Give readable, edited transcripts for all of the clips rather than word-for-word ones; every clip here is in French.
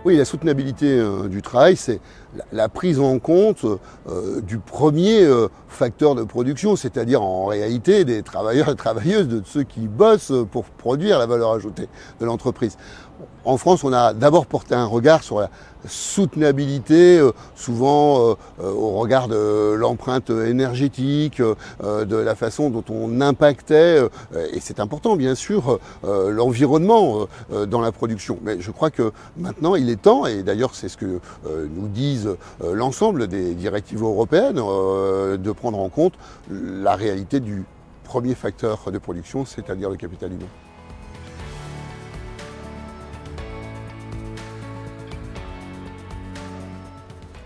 Oui, la soutenabilité du travail, c'est la prise en compte du premier facteur de production, c'est-à-dire en réalité des travailleurs et travailleuses, de ceux qui bossent pour produire la valeur ajoutée de l'entreprise. En France, on a d'abord porté un regard sur la soutenabilité, souvent au regard de l'empreinte énergétique, de la façon dont on impactait, et c'est important bien sûr, l'environnement dans la production. Mais je crois que maintenant il est temps, et d'ailleurs c'est ce que nous disent l'ensemble des directives européennes, de prendre en compte la réalité du premier facteur de production, c'est-à-dire le capital humain.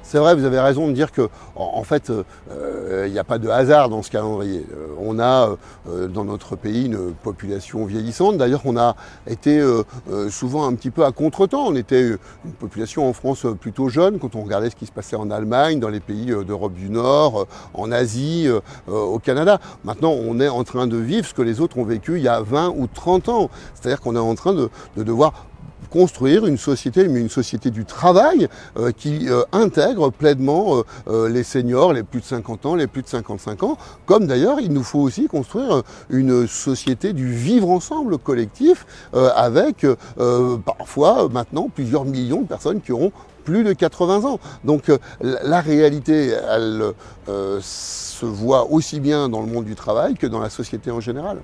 C'est vrai, vous avez raison de dire que, en fait, il n'y a pas de hasard dans ce calendrier. On a dans notre pays une population vieillissante. D'ailleurs, on a été souvent un petit peu à contretemps. On était une population en France plutôt jeune quand on regardait ce qui se passait en Allemagne, dans les pays d'Europe du Nord, en Asie, au Canada. Maintenant, on est en train de vivre ce que les autres ont vécu il y a 20 ou 30 ans. C'est-à-dire qu'on est en train de devoir construire une société, mais une société du travail qui intègre pleinement les seniors, les plus de 50 ans, les plus de 55 ans, comme d'ailleurs il nous faut aussi construire une société du vivre ensemble collectif avec parfois maintenant plusieurs millions de personnes qui auront plus de 80 ans. Donc la réalité, elle se voit aussi bien dans le monde du travail que dans la société en général.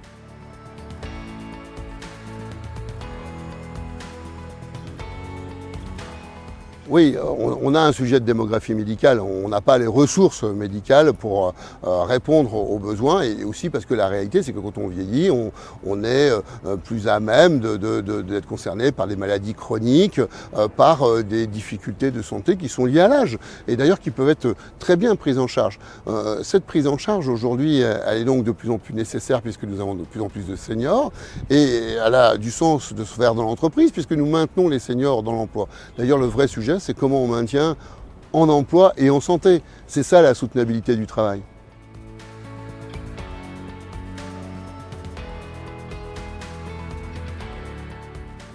Oui, on a un sujet de démographie médicale, on n'a pas les ressources médicales pour répondre aux besoins, et aussi parce que la réalité c'est que quand on vieillit, on est plus à même d'être concerné par des maladies chroniques, par des difficultés de santé qui sont liées à l'âge, et d'ailleurs qui peuvent être très bien prises en charge. Cette prise en charge aujourd'hui, elle est donc de plus en plus nécessaire puisque nous avons de plus en plus de seniors, et elle a du sens de se faire dans l'entreprise puisque nous maintenons les seniors dans l'emploi. D'ailleurs, le vrai sujet, c'est comment on maintient en emploi et en santé. C'est ça la soutenabilité du travail.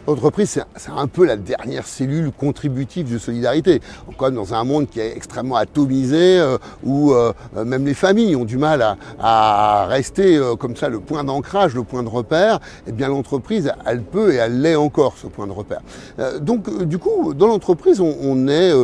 L'entreprise, c'est un peu la dernière cellule contributive de solidarité. Comme dans un monde qui est extrêmement atomisé, où même les familles ont du mal à rester comme ça le point d'ancrage, le point de repère, eh bien l'entreprise, elle peut et elle l'est encore, ce point de repère. Donc du coup, dans l'entreprise, on est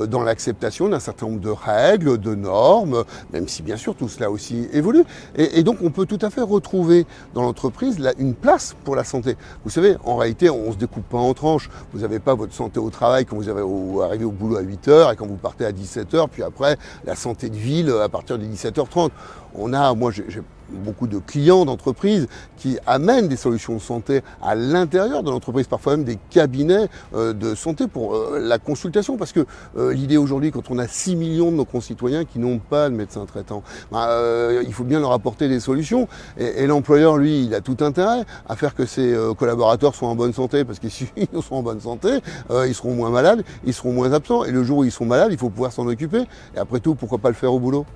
dans l'acceptation d'un certain nombre de règles, de normes, même si bien sûr tout cela aussi évolue. Et donc on peut tout à fait retrouver dans l'entreprise une place pour la santé. Vous savez, en réalité, on se découpe pas en tranches. Vous n'avez pas votre santé au travail quand vous arrivez au boulot à 8h et quand vous partez à 17h, puis après la santé de ville à partir de 17h30. Moi j'ai beaucoup de clients d'entreprises qui amènent des solutions de santé à l'intérieur de l'entreprise, parfois même des cabinets de santé pour la consultation, parce que l'idée aujourd'hui, quand on a 6 millions de nos concitoyens qui n'ont pas de médecin traitant, il faut bien leur apporter des solutions, et l'employeur, lui, il a tout intérêt à faire que ses collaborateurs soient en bonne santé, parce que s'ils sont en bonne santé, ils seront moins malades, ils seront moins absents, et le jour où ils sont malades, il faut pouvoir s'en occuper, et après tout, pourquoi pas le faire au boulot ?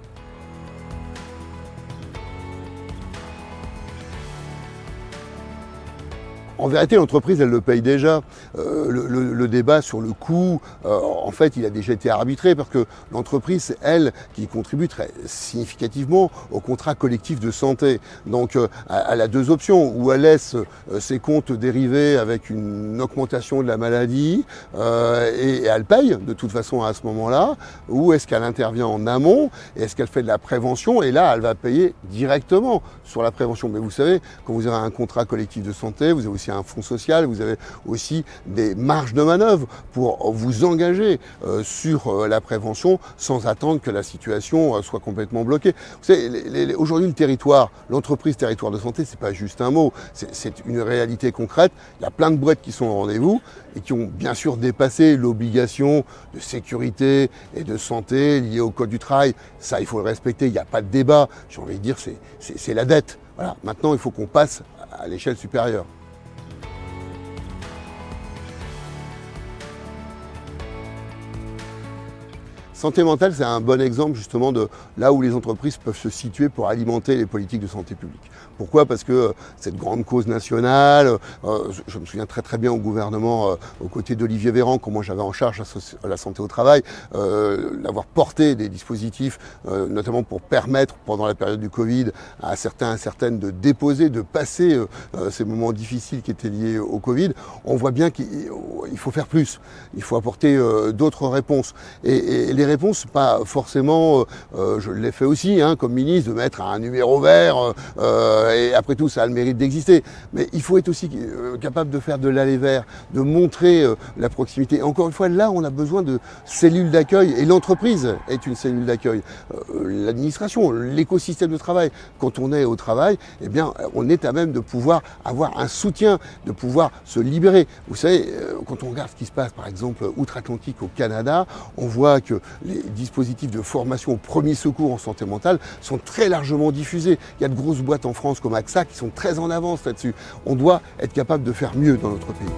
En vérité, l'entreprise, elle le paye déjà. Le débat sur le coût, en fait, il a déjà été arbitré parce que l'entreprise, c'est elle qui contribue très significativement au contrat collectif de santé. Donc, elle a deux options. Ou elle laisse ses comptes dérivés avec une augmentation de la maladie et elle paye de toute façon à ce moment-là. Ou est-ce qu'elle intervient en amont et est-ce qu'elle fait de la prévention et là, elle va payer directement sur la prévention. Mais vous savez, quand vous avez un contrat collectif de santé, vous avez aussi un fonds social, vous avez aussi des marges de manœuvre pour vous engager sur la prévention sans attendre que la situation soit complètement bloquée. Vous savez, aujourd'hui le territoire, l'entreprise territoire de santé, c'est pas juste un mot, c'est une réalité concrète. Il y a plein de boîtes qui sont au rendez-vous et qui ont bien sûr dépassé l'obligation de sécurité et de santé liée au code du travail. Ça, il faut le respecter, il n'y a pas de débat. J'ai envie de dire, c'est la dette. Voilà. Maintenant, il faut qu'on passe à l'échelle supérieure. Santé mentale, c'est un bon exemple justement de là où les entreprises peuvent se situer pour alimenter les politiques de santé publique. Pourquoi? Parce que cette grande cause nationale, je me souviens très bien au gouvernement, aux côtés d'Olivier Véran, quand moi j'avais en charge la santé au travail, d'avoir porté des dispositifs, notamment pour permettre pendant la période du Covid à certains et certaines de déposer, de passer ces moments difficiles qui étaient liés au Covid. On voit bien qu'il faut faire plus, il faut apporter d'autres réponses. Et les réponses, pas forcément, je l'ai fait aussi comme ministre, de mettre un numéro vert, et après tout ça a le mérite d'exister. Mais il faut être aussi capable de faire de l'aller vers, de montrer la proximité. Et encore une fois, là on a besoin de cellules d'accueil, et l'entreprise est une cellule d'accueil. L'administration, l'écosystème de travail, quand on est au travail, eh bien on est à même de pouvoir avoir un soutien, de pouvoir se libérer. Vous savez, quand on regarde ce qui se passe par exemple outre-Atlantique au Canada, on voit que les dispositifs de formation au premier secours en santé mentale sont très largement diffusés. Il y a de grosses boîtes en France comme AXA qui sont très en avance là-dessus. On doit être capable de faire mieux dans notre pays.